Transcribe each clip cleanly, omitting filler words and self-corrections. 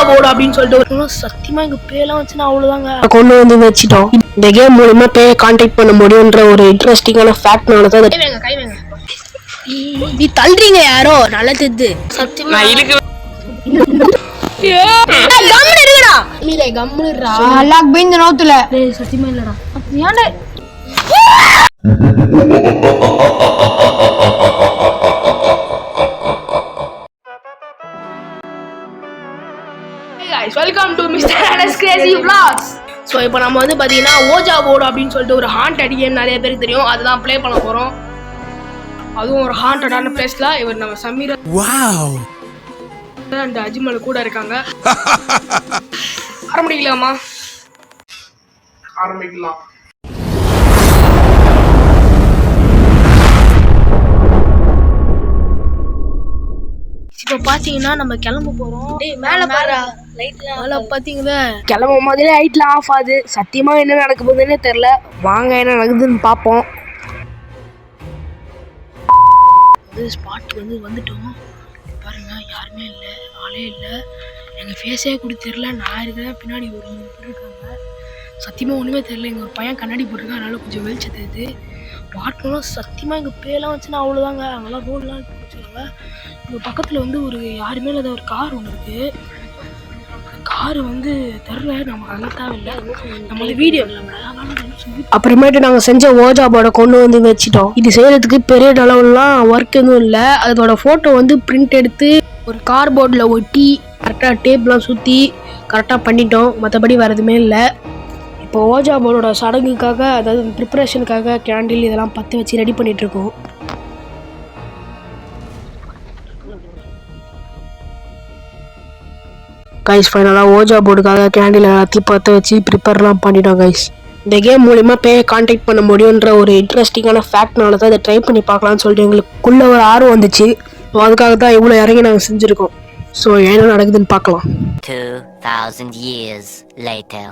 Board அப்படின்னு சொல்லிட்டு சத்தியமா எங்க பேலாம் வச்சுன்னா அவ்வளவுதாங்க கொண்டு வந்து வச்சிட்டோம். இந்த கேம் மூலமா பேயை கான்டாக்ட் பண்ண முடியும்ன்ற ஒரு இன்ட்ரெஸ்டிங்கான ஃபேக்ட்னால தான் நீ தள்ளுறீங்க யாரோ நல்லது சத்தியமா சத்தியமா இல்லடா welcome to mister Anas Crazy vlogs. So இப்போ நம்ம வந்து பார்த்தீங்கன்னா ஓஜா போர்டு அப்படின்னு சொல்லிட்டு ஒரு ஹாண்டட் கேம் நிறைய பேருக்கு தெரியும், அதுதான் ப்ளே பண்ண போகிறோம். அதுவும் ஒரு ஹாண்டடான பிளேஸ்ல. இவர் நம்ம சமீர் அண்ட் அஜ்மல் கூட இருக்காங்க. ஆரம்பிக்கலாமா? ஆரம்பிக்கலாம். இப்போ பார்த்தீங்கன்னா நம்ம கிளம்ப போகிறோம். மேலே பார்த்தீங்கன்னா கிளம்பும் போதே லைட்ல ஆஃப் ஆகுது. சத்தியமாக என்ன நடக்க போகுதுன்னே தெரில. வாங்க என்ன நடக்குதுன்னு பார்ப்போம். ஸ்பாட்டுக்கு வந்துட்டோம். பாருங்க யாருமே இல்லை, ஆளே இல்லை. எங்கள் ஃபேஸே கூட தெரில. நான் இருக்கிறேன், பின்னாடி ஒரு 3 பேர் இருக்காங்க. சத்தியமாக ஒன்றுமே தெரில. எங்கள் ஒரு பையன் கண்ணாடி போட்டிருக்கான், அதனால கொஞ்சம் வெளிச்சம் தெரியுது. பார்க்கணும் சத்தியமாக எங்கள் பேலாம் வச்சுன்னா அவ்வளோதாங்க. அங்கெல்லாம் ரோடெலாம் வச்சுருக்காங்க. இங்கே பக்கத்தில் ஒரு யாருமே இல்லாத ஒரு கார் ஒன்று இருக்குது. காரு தெரில, நம்ம நல்லா தேவையில்லை. நம்ம வீடியோ அப்புறமேட்டு நாங்கள் செஞ்ச ஓஜா போர்டை கொண்டு வந்து வச்சிட்டோம். இது செய்கிறதுக்கு பெரிய அளவுலாம் ஒர்க் எதுவும் இல்லை. அதோட ஃபோட்டோ பிரிண்ட் எடுத்து ஒரு கார்போர்டில் ஒட்டி கரெக்டாக டேப்லாம் சுற்றி கரெக்டாக பண்ணிட்டோம். மற்றபடி வேறு எதுவுமே இல்லை. இப்போ ஓஜா போர்டோட சடங்குக்காக, அதாவது ப்ரிப்பரேஷனுக்காக கேண்டில் இதெல்லாம் பற்ற வச்சு ரெடி பண்ணிகிட்ருக்கோம். கைஸ் ஃபைனலாக ஓஜா போர்டுக்காக கேண்டில் எல்லாத்தையும் பற்ற வச்சு ப்ரிப்பேர்லாம் பண்ணிட்டோம் கைஸ். இந்த கேம் மூலிமா பேயை கான்டாக்ட் பண்ண முடியுன்ற ஒரு இன்ட்ரெஸ்டிங்கான ஃபேக்ட்னால தான் இதை ட்ரை பண்ணி பார்க்கலான்னு சொல்லிட்டு எங்களுக்குள்ள ஒரு ஆர்வம் வந்துச்சு. ஸோ அதுக்காக தான் இவ்வளோ இறங்கி நாங்கள் செஞ்சுருக்கோம். ஸோ என்ன நடக்குதுன்னு பார்க்கலாம். 2000 years later.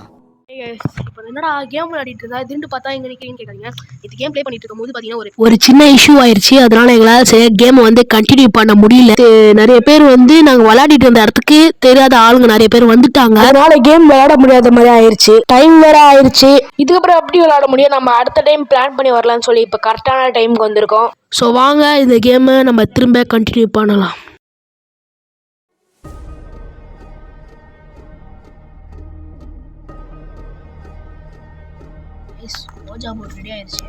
இப்போ என்னடா கேம் விளையாடிட்டு இருந்தா திண்டு பார்த்தா எங்க நிற்கிறீங்கன்னு கேட்காதீங்க. இது கேம் ப்ளே பண்ணிட்டு இருக்கும்போது பார்த்தீங்கன்னா ஒரு சின்ன இஷ்யூ ஆயிடுச்சு. அதனால எங்களால் கேம் கண்டினியூ பண்ண முடியல. நிறைய பேர் நாங்கள் விளையாடிட்டு இருந்த இடத்துக்கு தெரியாத ஆளுங்க நிறைய பேர் வந்துட்டாங்க. அதனால கேம் விளையாட முடியாத மாதிரி ஆயிடுச்சு. டைம் வேற ஆயிடுச்சு. இதுக்கப்புறம் எப்படி விளையாட முடியும்? நம்ம அடுத்த டைம் பிளான் பண்ணி வரலாம்னு சொல்லி இப்போ கரெக்டான டைமுக்கு வந்திருக்கோம். ஸோ வாங்க இந்த கேமை நம்ம திரும்ப கண்டினியூ பண்ணலாம். ஓஜா போர்டு ரெடி ஆயிடுச்சு.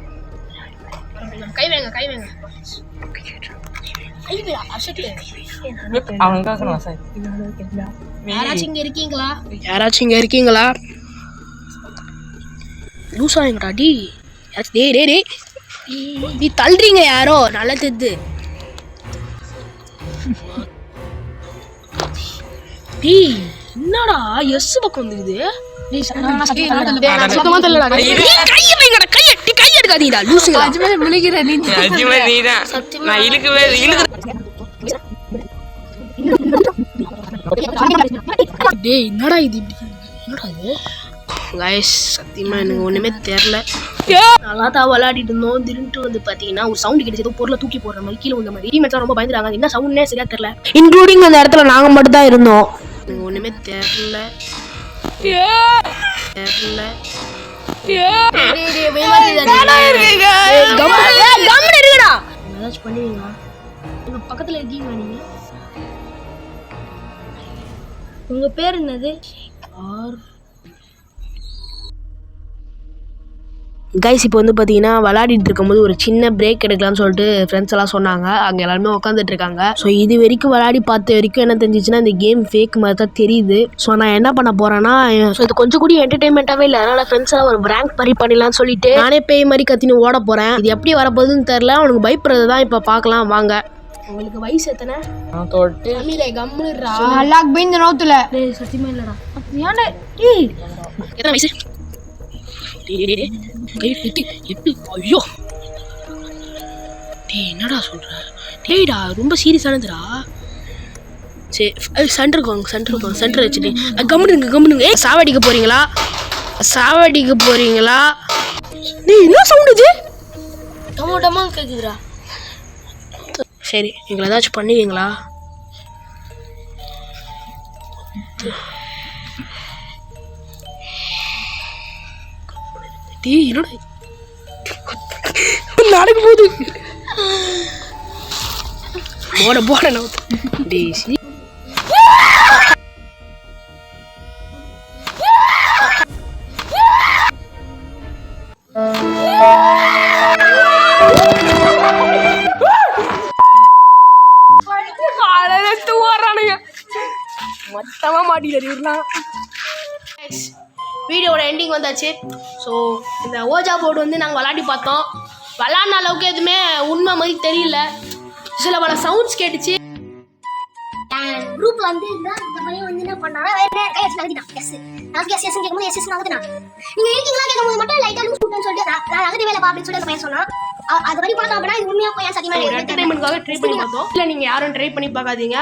கை வைங்க யாராச்சும் இங்க இருக்கீங்களா? லூஸ் ஆகுங்கடா டி. டேய் நீ தள்ளுறீங்க யாரோ நல்லது. டேய் என்னடா எஸ் பக்கம் வந்துக்குது. என்னடா இது? சத்தியமா எனக்கு ஒண்ணுமே தெரியல. நல்லா தான் விளையாடிட்டு இருந்தோம். திடீர்னு பாத்தீங்கன்னா ஒரு சவுண்ட் கிடைச்சது. பொருளை தூக்கி போடுற மாதிரி கீழே வந்த மாதிரி. டீமேட்ஸ் ரொம்ப பயந்துறாங்க. என்ன சவுண்ட்னே சரியா தெரியல. இன்க்ளூடிங் அந்த இடத்துல நாங்க மட்டும் தான் இருந்தோம். எனக்கு ஒண்ணுமே தெரியல. பக்கத்துல இருக்கீங்களா நீங்க? உங்க பேர் என்னது? கைஸ் இப்போ பார்த்தீங்கன்னா விளையாடிட்டு இருக்கும்போது ஒரு சின்ன பிரேக் எடுக்கலாம்னு சொல்லிட்டு ஃப்ரெண்ட்ஸ் எல்லாம் சொன்னாங்க. அங்கே எல்லாருமே உட்காந்துட்டு இருக்காங்க. ஸோ இது வரைக்கும் விளையாடி பார்த்த வரைக்கும் என்ன தெரிஞ்சிச்சுன்னா இந்த கேம் ஃபேக் மாதிரி தான் தெரியுது. ஸோ நான் என்ன பண்ண போறேன்னா, இது கொஞ்சம் கூட என்டர்டைன்மெண்ட்டாகவே இல்லை. அதனால ஃப்ரெண்ட்ஸ் எல்லாம் ஒரு பிராங்க் மாதிரி பண்ணிடலாம்னு சொல்லிட்டு நானே பேய் மாதிரி கத்தின்னு ஓட போறேன். இது எப்படி வரப்போகுதுன்னு தெரியல. அவனுக்கு பயப்படுறது தான் இப்போ பார்க்கலாம் வாங்க. உங்களுக்கு வயசு எத்தனை? சத்தியமா இல்லடா. எத்தனை வயசு? ஐயோ என்னடா சொல்ற? டேய்டா ரொம்ப சீரியஸானதுடா. சரி சென்டர் வச்சுட்டு கம்முனுங்க. சாவடிக்க போறீங்களா? டேய் என்ன சவுண்ட் இது? டமோட்டமா கேக்குதுடா. சரி எங்களை ஏதாச்சும் பண்ணுவீங்களா? டீ என்னோட நடக்கும் போது போட டேசி மொத்தமாக மாட்டிக்கலாம். வீடியோட எண்டிங் வந்தாச்சு. ஸோ இந்த ஓஜா போர்டு வந்து நாங்கள் விளாடி பார்த்தோம். விளாட்ன அளவுக்கு எதுவுமே உண்மை மாதிரி தெரியல. சில பல சவுண்ட்ஸ் கேட்டுச்சு. குரூப்ல வந்து இந்த பையன் வந்து என்ன பண்ணானா வேற கையெழுத்து நகர்த்திட்டான். எஸ் நான் எஸ் கேட்கும்போது எஸ் நகர்த்தினான். நீங்க இருக்கீங்களா கேட்கும்போது மட்டும் லைட்டா லூஸ் விட்டுன்னு சொல்லிட்டு நான் நகர்த்தி வேலை அப்படின்னு சொல்லி அந்த பையன் சொன்னான். அது வரை பார்த்தோம் அப்படின்னா இது உண்மையா போய் சத்தியமா என்டர்டைன்மெண்ட்காக ட்ரை பண்ணி பார்த்தோம். இல்லை நீங்கள் யாரும் ட்ரை பண்ணி பார்க்காதீங்க.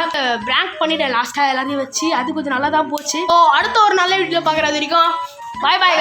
பிராங்க் பண்ணிட்டேன் லாஸ்ட்டாக எல்லாத்தையும் வச்சு. அது கொஞ்சம் நல்லா தான் போச்சு. ஸோ அடுத்த ஒரு நல்ல வீடியோ பார்க்குறது வரைக்கும் பாய் பாய்.